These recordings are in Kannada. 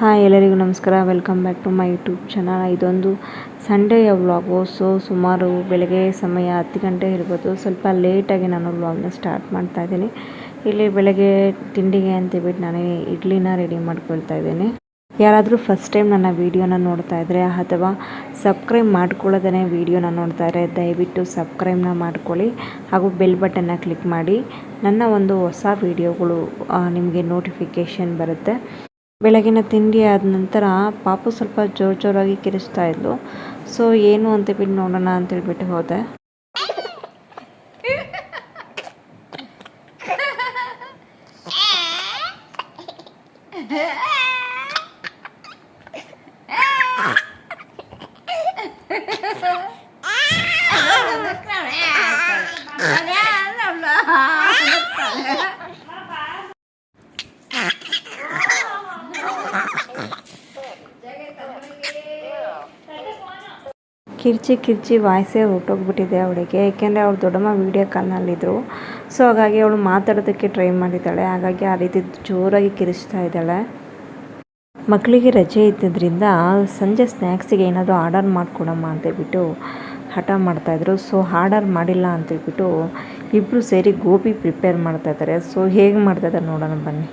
ಹಾಯ್ ಎಲ್ಲರಿಗೂ ನಮಸ್ಕಾರ. Welcome back to my YouTube channel. ಇದೊಂದು ಸಂಡೇಯ ವ್ಲಾಗು. ಸುಮಾರು ಬೆಳಗ್ಗೆ ಸಮಯ 10 ಗಂಟೆ ಇರ್ಬೋದು. ಸ್ವಲ್ಪ ಲೇಟಾಗಿ ನಾನು ವ್ಲಾಗ್ನ ಸ್ಟಾರ್ಟ್ ಮಾಡ್ತಾ ಇದ್ದೀನಿ. ಇಲ್ಲಿ ಬೆಳಗ್ಗೆ ತಿಂಡಿಗೆ ಅಂತೇಳ್ಬಿಟ್ಟು ನಾನು ಇಡ್ಲಿನ ರೆಡಿ ಮಾಡ್ಕೊಳ್ತಾ ಇದ್ದೀನಿ. ಯಾರಾದರೂ ಫಸ್ಟ್ ಟೈಮ್ ನನ್ನ ವೀಡಿಯೋನ ನೋಡ್ತಾ ಇದ್ದರೆ ಅಥವಾ ಸಬ್ಸ್ಕ್ರೈಬ್ ಮಾಡ್ಕೊಳ್ಳೋದೇ ವೀಡಿಯೋನ ನೋಡ್ತಾ ಇದ್ದರೆ ದಯವಿಟ್ಟು ಸಬ್ಸ್ಕ್ರೈಬ್ನ ಮಾಡ್ಕೊಳ್ಳಿ ಹಾಗೂ ಬೆಲ್ ಬಟನ್ನ ಕ್ಲಿಕ್ ಮಾಡಿ. ನನ್ನ ಒಂದು ಹೊಸ ವೀಡಿಯೋಗಳು ನಿಮಗೆ ನೋಟಿಫಿಕೇಷನ್ ಬರುತ್ತೆ. ಬೆಳಗಿನ ತಿಂಡಿ ಆದ ನಂತರ ಪಾಪು ಸ್ವಲ್ಪ ಜೋರಾಗಿ ಕಿರಿಸ್ತಾ ಇದ್ಲು. ಸೊ ಏನು ಅಂತೇಳ್ಬಿಟ್ಟು ನೋಡೋಣ ಅಂತೇಳ್ಬಿಟ್ಟು ಹೋದೆ. ಕಿರ್ಚಿ ವಾಯ್ಸೇ ಹೊರಟೋಗ್ಬಿಟ್ಟಿದೆ ಅವಳಿಗೆ. ಏಕೆಂದರೆ ಅವಳು ದೊಡ್ಡಮ್ಮ ವೀಡಿಯೋ ಕಾಲ್ನಲ್ಲಿದ್ದರು. ಸೊ ಹಾಗಾಗಿ ಅವಳು ಮಾತಾಡೋದಕ್ಕೆ ಟ್ರೈ ಮಾಡಿದ್ದಾಳೆ. ಹಾಗಾಗಿ ಆ ರೀತಿ ಜೋರಾಗಿ ಕಿರಿಸ್ತಾ ಇದ್ದಾಳೆ. ಮಕ್ಕಳಿಗೆ ರಜೆ ಇದ್ದಿದ್ದರಿಂದ ಸಂಜೆ ಸ್ನ್ಯಾಕ್ಸಿಗೆ ಏನಾದರೂ ಆರ್ಡರ್ ಮಾಡಿಕೊಡಮ್ಮ ಅಂತೇಳ್ಬಿಟ್ಟು ಹಠ ಮಾಡ್ತಾಯಿದ್ರು. ಸೊ ಆರ್ಡರ್ ಮಾಡಿಲ್ಲ ಅಂತೇಳ್ಬಿಟ್ಟು ಇಬ್ಬರು ಸೇರಿ ಗೋಬಿ ಪ್ರಿಪೇರ್ ಮಾಡ್ತಾಯಿದ್ದಾರೆ. ಸೊ ಹೇಗೆ ಮಾಡ್ತಾಯಿದ್ದಾರೆ ನೋಡೋಣ ಬನ್ನಿ.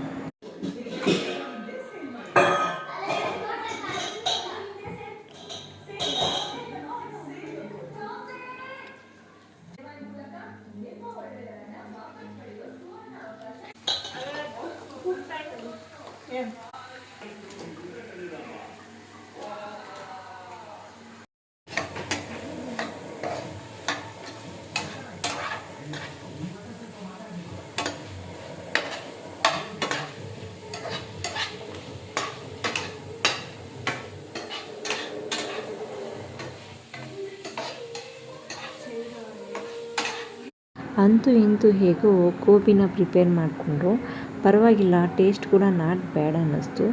ಅಂತೂ ಇಂತೂ ಹೇಗೋ ಗೋಬಿನ ಪ್ರಿಪೇರ್ ಮಾಡಿಕೊಂಡ್ರು. ಪರವಾಗಿಲ್ಲ, ಟೇಸ್ಟ್ ಕೂಡ ನಾಟ್ ಬ್ಯಾಡ್ ಅನ್ನಿಸ್ತು.